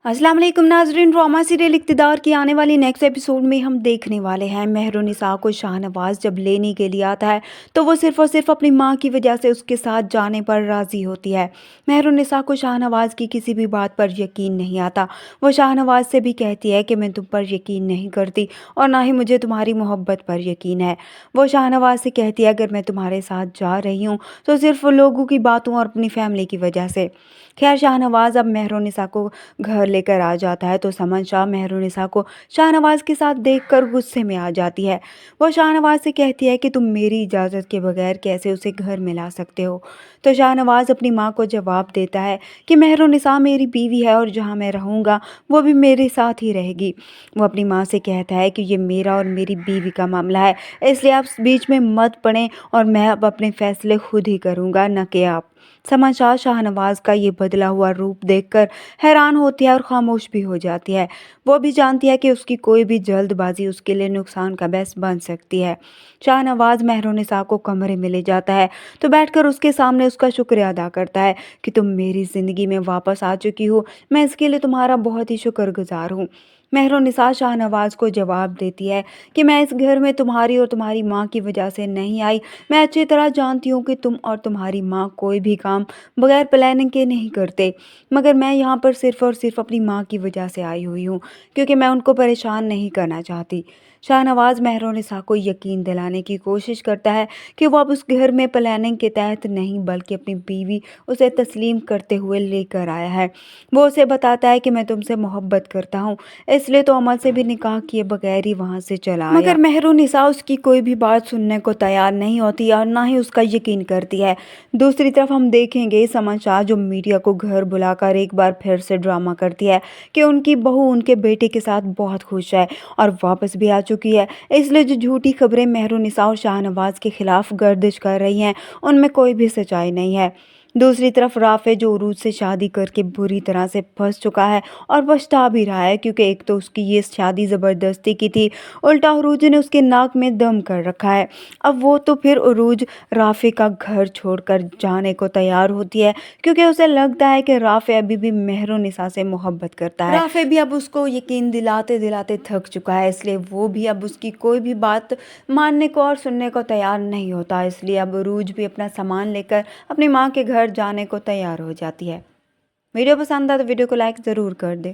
अस्सलाम वालेकुम नाज़रीन। ड्रामा सीरियल इक़्तिदार की आने वाली नेक्स्ट एपिसोड में हम देखने वाले हैं मेहरुनिसा को शाहनवाज़ जब लेने के लिए आता है तो वो सिर्फ़ और सिर्फ अपनी माँ की वजह से उसके साथ जाने पर राज़ी होती है। मेहरुनिसा को शाहनवाज़ की किसी भी बात पर यकीन नहीं आता। वो शाहनवाज़ से भी कहती है कि मैं तुम पर यकीन नहीं करती और ना ही मुझे तुम्हारी मोहब्बत पर यकीन है। वो शाहनवाज़ से कहती है अगर मैं तुम्हारे साथ जा रही हूँ तो सिर्फ लोगों की बातों और अपनी फैमिली की वजह से। खैर शाहनवाज़ अब मेहरुनिसा को घर लेकर आ जाता है तो समन शाह मेहरुनिसा को शाहनवाज़ के साथ देखकर गुस्से में आ जाती है। वो शाहनवाज़ से कहती है कि तुम मेरी इजाज़त के बगैर कैसे उसे घर में ला सकते हो। तो शाहनवाज़ अपनी माँ को जवाब देता है कि मेहरुनिसा मेरी बीवी है और जहाँ मैं रहूँगा वो भी मेरे साथ ही रहेगी। वो अपनी माँ से कहता है कि ये मेरा और मेरी बीवी का मामला है, इसलिए आप बीच में मत पड़ें और मैं अब अपने फैसले खुद ही करूँगा, न कि आप। समन शाह शाहनवाज़ का ये बदला हुआ रूप देखकर हैरान होती है और खामोश भी हो जाती है। वो भी जानती है कि उसकी कोई भी जल्दबाजी उसके लिए नुकसान का बायस बन सकती है। शाहनवाज़ मेहरुनिसा को कमरे में ले जाता है तो बैठकर उसके सामने उसका शुक्रिया अदा करता है कि तुम मेरी ज़िंदगी में वापस आ चुकी हो, मैं इसके लिए तुम्हारा बहुत ही शुक्रगुजार हूँ। मेहरुनिसा शाहनवाज़ को जवाब देती है कि मैं इस घर में तुम्हारी और तुम्हारी माँ की वजह से नहीं आई। मैं अच्छी तरह जानती हूँ कि तुम और तुम्हारी माँ कोई भी काम बगैर प्लानिंग के नहीं करते, मगर मैं यहाँ पर सिर्फ़ और सिर्फ अपनी माँ की वजह से आई हुई हूँ, क्योंकि मैं उनको परेशान नहीं करना चाहती। शाहनवाज़ मेहरुनिसा को यकीन दिलाने की कोशिश करता है कि वो अब उस घर में प्लानिंग के तहत नहीं बल्कि अपनी बीवी उसे तस्लीम करते हुए लेकर आया है। वो उसे बताता है कि मैं तुमसे मोहब्बत करता हूँ, इसलिए तो अमल से भी निकाह किए बगैर ही वहाँ से चला आया। मगर मेहरुनिसा उसकी कोई भी बात सुनने को तैयार नहीं होती और ना ही उसका यकीन करती है। दूसरी तरफ हम देखेंगे समन शाह जो मीडिया को घर बुलाकर एक बार फिर से ड्रामा करती है कि उनकी बहू उनके बेटे के साथ बहुत खुश है और वापस भी आ चुकी है, इसलिए जो झूठी खबरें मेहरुनिसा और शाहनवाज़ के खिलाफ गर्दिश कर रही हैं उनमें कोई भी सच्चाई नहीं है। दूसरी तरफ राफे जो उरूज से शादी करके बुरी तरह से फंस चुका है और पछता भी रहा है, क्योंकि एक तो उसकी ये शादी ज़बरदस्ती की थी, उल्टा उरूज ने उसके नाक में दम कर रखा है। अब वो तो फिर उरूज राफे का घर छोड़कर जाने को तैयार होती है, क्योंकि उसे लगता है कि राफे अभी भी मेहरुनिसा से मोहब्बत करता है। राफे भी अब उसको यकीन दिलाते दिलाते थक चुका है, इसलिए वो भी अब उसकी कोई भी बात मानने को और सुनने को तैयार नहीं होता। इसलिए अब उरूज भी अपना सामान लेकर अपनी माँ के घर जाने को तैयार हो जाती है। वीडियो पसंद आए तो वीडियो को लाइक ज़रूर कर दे।